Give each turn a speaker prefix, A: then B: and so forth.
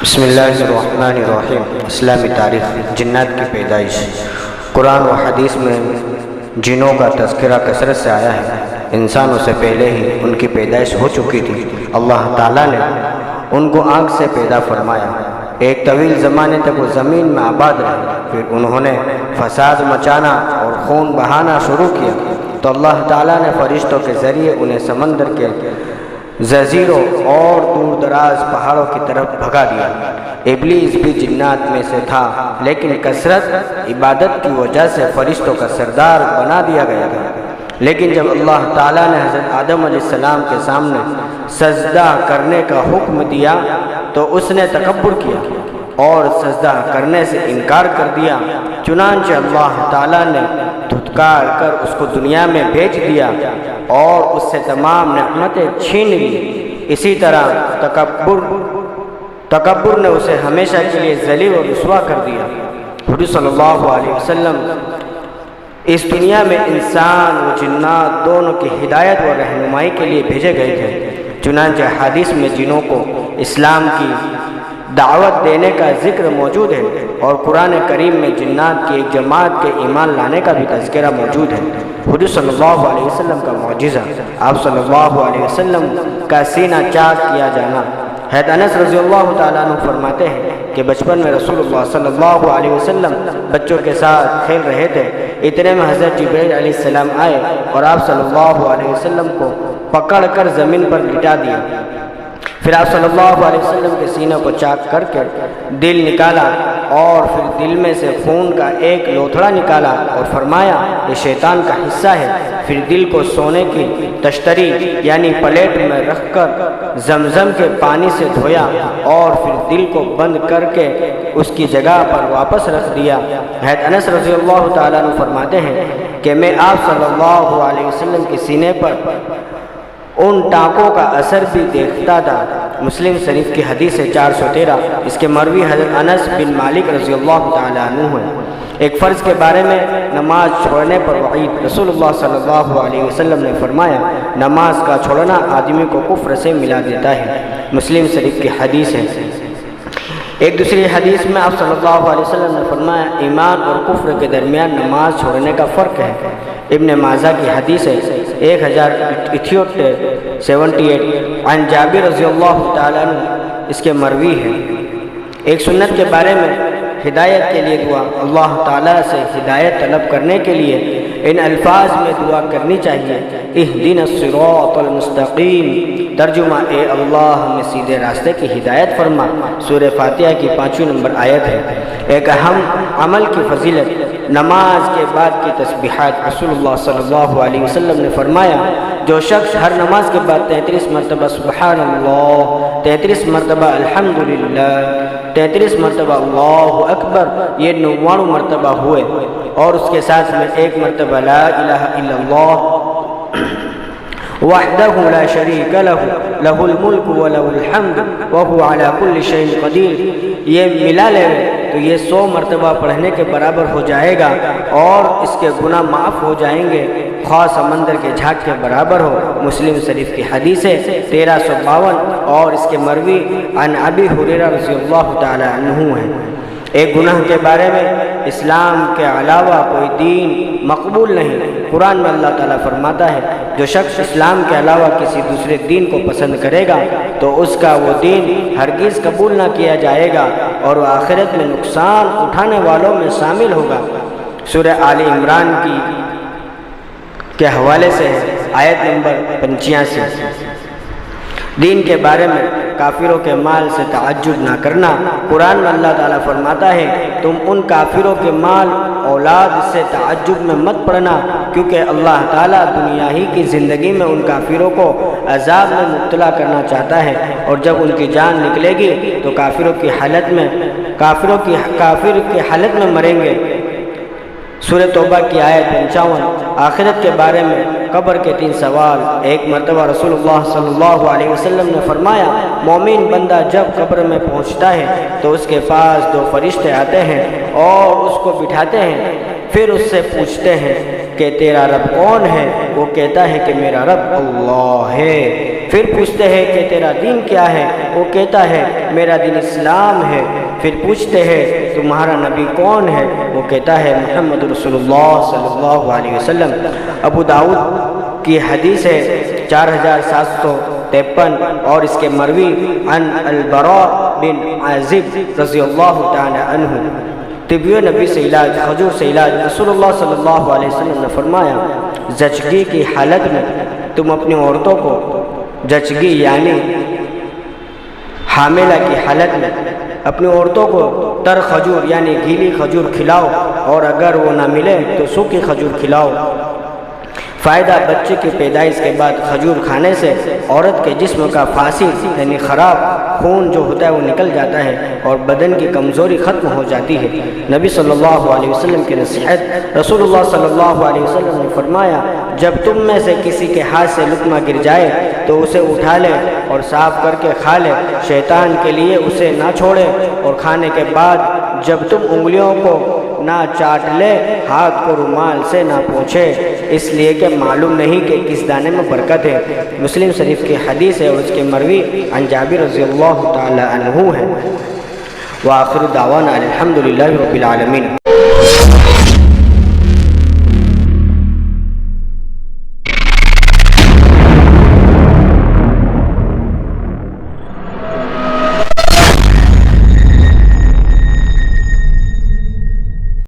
A: بسم اللہ الرحمن الرحیم۔ اسلامی تاریخ، جنات کی پیدائش۔ قرآن و حدیث میں جنوں کا تذکرہ کثرت سے آیا ہے۔ انسانوں سے پہلے ہی ان کی پیدائش ہو چکی تھی۔ اللہ تعالیٰ نے ان کو آگ سے پیدا فرمایا۔ ایک طویل زمانے تک وہ زمین میں آباد رہے، پھر انہوں نے فساد مچانا اور خون بہانا شروع کیا تو اللہ تعالیٰ نے فرشتوں کے ذریعے انہیں سمندر کے جزیروں اور دور دراز پہاڑوں کی طرف بھگا دیا۔ ابلیس بھی جنات میں سے تھا، لیکن کثرت عبادت کی وجہ سے فرشتوں کا سردار بنا دیا گیا تھا۔ لیکن جب اللہ تعالیٰ نے حضرت آدم علیہ السلام کے سامنے سجدہ کرنے کا حکم دیا تو اس نے تکبر کیا اور سجدہ کرنے سے انکار کر دیا۔ چنانچہ اللہ تعالیٰ نے دھتکار کر اس کو دنیا میں بھیج دیا اور اس سے تمام نعمتیں چھین لی۔ اسی طرح تکبر نے اسے ہمیشہ کے لیے ذلیل و رسوا کر دیا۔ حضور صلی اللہ علیہ وسلم اس دنیا میں انسان و جنات دونوں کی ہدایت و رہنمائی کے لیے بھیجے گئے تھے۔ چنانچہ حدیث میں جنوں کو اسلام کی دعوت دینے کا ذکر موجود ہے اور قرآن کریم میں جنات کی ایک جماعت کے ایمان لانے کا بھی تذکرہ موجود ہے۔ حضور صلی اللہ علیہ وسلم کا معجزہ، آپ صلی اللہ علیہ وسلم کا سینہ چاک کیا جانا۔ حضرت انس رضی اللہ تعالیٰ عنہ فرماتے ہیں کہ بچپن میں رسول اللہ صلی اللہ علیہ وسلم بچوں کے ساتھ کھیل رہے تھے، اتنے میں حضرت جبرائیل علیہ السلام آئے اور آپ صلی اللہ علیہ وسلم کو پکڑ کر زمین پر لٹا دیا۔ پھر آپ صلی اللہ علیہ وسلم کے سینے کو چاک کر کے دل نکالا اور پھر دل میں سے خون کا ایک لوتھڑا نکالا اور فرمایا یہ شیطان کا حصہ ہے۔ پھر دل کو سونے کی تشتری یعنی پلیٹ میں رکھ کر زمزم کے پانی سے دھویا اور پھر دل کو بند کر کے اس کی جگہ پر واپس رکھ دیا۔ حضرت انس رضی اللہ تعالیٰ عنہ فرماتے ہیں کہ میں آپ صلی اللہ علیہ وسلم کے سینے پر ان ٹانکوں کا اثر بھی دیکھتا تھا۔ مسلم شریف کی حدیث ہے 413۔ اس کے مروی حضرت انس بن مالک رضی اللہ تعالیٰ عنہ ہے۔ ایک فرض کے بارے میں نماز چھوڑنے پر وعید، رسول اللہ صلی اللہ علیہ وسلم نے فرمایا نماز کا چھوڑنا آدمی کو کفر سے ملا دیتا ہے۔ مسلم شریف کی حدیث ہے۔ ایک دوسری حدیث میں آپ صلی اللہ علیہ وسلم نے فرمایا ایمان اور کفر کے درمیان نماز چھوڑنے کا فرق ہے۔ ابن ماجہ کی حدیث ہے 1078 عن جابر رضی اللہ تعالیٰ عنہ، اس کے مروی ہے۔ ایک سنت کے بارے میں ہدایت کے لیے دعا، اللہ تعالیٰ سے ہدایت طلب کرنے کے لیے ان الفاظ میں دعا کرنی چاہیے، اہدنا الصراط المستقیم، ترجمہ اے اللہ ہمیں سیدھے راستے کی ہدایت فرما۔ سورہ فاتحہ کی 5ویں نمبر آیت ہے۔ ایک اہم عمل کی فضیلت، نماز کے بعد کی تسبیحات، رسول اللہ صلی اللہ علیہ وسلم نے فرمایا جو شخص ہر نماز کے بعد 33 مرتبہ سبحان اللہ، 33 مرتبہ الحمدللہ، 33 مرتبہ اللہ اکبر، یہ 99 مرتبہ ہوئے اور اس کے ساتھ میں ایک مرتبہ لا الہ الا اللہ وحدہ لا شریک لہ لہ الملک ولہ الحمد وہو علی کل شیء قدیر، یہ ملا لے تو یہ 100 مرتبہ پڑھنے کے برابر ہو جائے گا اور اس کے گناہ معاف ہو جائیں گے خواہ سمندر کے جھاگ کے برابر ہو۔ مسلم شریف کی حدیث ہے 1352 اور اس کے مروی عن ابی ہریرہ رضی اللہ تعالی عنہ ہے۔ ایک گناہ کے بارے میں اسلام کے علاوہ کوئی دین مقبول نہیں۔ قرآن میں اللہ تعالیٰ فرماتا ہے جو شخص اسلام کے علاوہ کسی دوسرے دین کو پسند کرے گا تو اس کا وہ دین ہرگز قبول نہ کیا جائے گا اور وہ آخرت میں نقصان اٹھانے والوں میں شامل ہوگا۔ سورہ آل عمران کے حوالے سے ہے، آیت نمبر 85۔ دین کے بارے میں کافروں کے مال سے تعجب نہ کرنا، قرآن میں اللہ تعالیٰ فرماتا ہے تم ان کافروں کے مال اولاد سے تعجب میں مت پڑنا، کیونکہ اللہ تعالیٰ دنیا ہی کی زندگی میں ان کافروں کو عذاب میں مبتلا کرنا چاہتا ہے اور جب ان کی جان نکلے گی تو کافر کی حالت میں مریں گے۔ سورہ توبہ کی آیت 55۔ آخرت کے بارے میں قبر کے 3 سوال۔ ایک مرتبہ رسول اللہ صلی اللہ علیہ وسلم نے فرمایا مومن بندہ جب قبر میں پہنچتا ہے تو اس کے پاس 2 فرشتے آتے ہیں اور اس کو بٹھاتے ہیں، پھر اس سے پوچھتے ہیں کہ تیرا رب کون ہے؟ وہ کہتا ہے کہ میرا رب اللہ ہے۔ پھر پوچھتے ہیں کہ تیرا دین کیا ہے؟ وہ کہتا ہے میرا دین اسلام ہے۔ پھر پوچھتے ہیں تمہارا نبی کون ہے؟ وہ کہتا ہے محمد رسول اللہ صلی اللہ علیہ وسلم۔ ابو داؤد کی حدیث ہے 4753 اور اس کے مروی عن البراء بن عازب رضی اللہ تعالی عنہ۔ طبی نبی سے علاج، کھجور سے علاج۔ رسول اللہ صلی اللہ علیہ وسلم نے فرمایا زچگی کی حالت میں تم اپنی عورتوں کو، زچگی یعنی حاملہ کی حالت میں اپنی عورتوں کو تر کھجور یعنی گیلی کھجور کھلاؤ، اور اگر وہ نہ ملے تو سوکھی کھجور کھلاؤ۔ فائدہ بچے کی پیدائش کے بعد کھجور کھانے سے عورت کے جسم کا فاسد یعنی خراب خون جو ہوتا ہے وہ نکل جاتا ہے اور بدن کی کمزوری ختم ہو جاتی ہے۔ نبی صلی اللہ علیہ وسلم کی نصیحت۔ رسول اللہ صلی اللہ علیہ وسلم نے فرمایا جب تم میں سے کسی کے ہاتھ سے لقمہ گر جائے تو اسے اٹھا لے اور صاف کر کے کھا لے، شیطان کے لیے اسے نہ چھوڑے، اور کھانے کے بعد جب تم انگلیوں کو نہ چاٹ لے، ہاتھ کو رومال سے نہ پوچھے، اس لیے کہ معلوم نہیں کہ کس دانے میں برکت ہے۔ مسلم شریف کی حدیث ہے اور اس کے مروی عن جابر رضی اللہ تعالی عنہ ہے۔ وآخر دعوانا الحمدللہ رب العالمین۔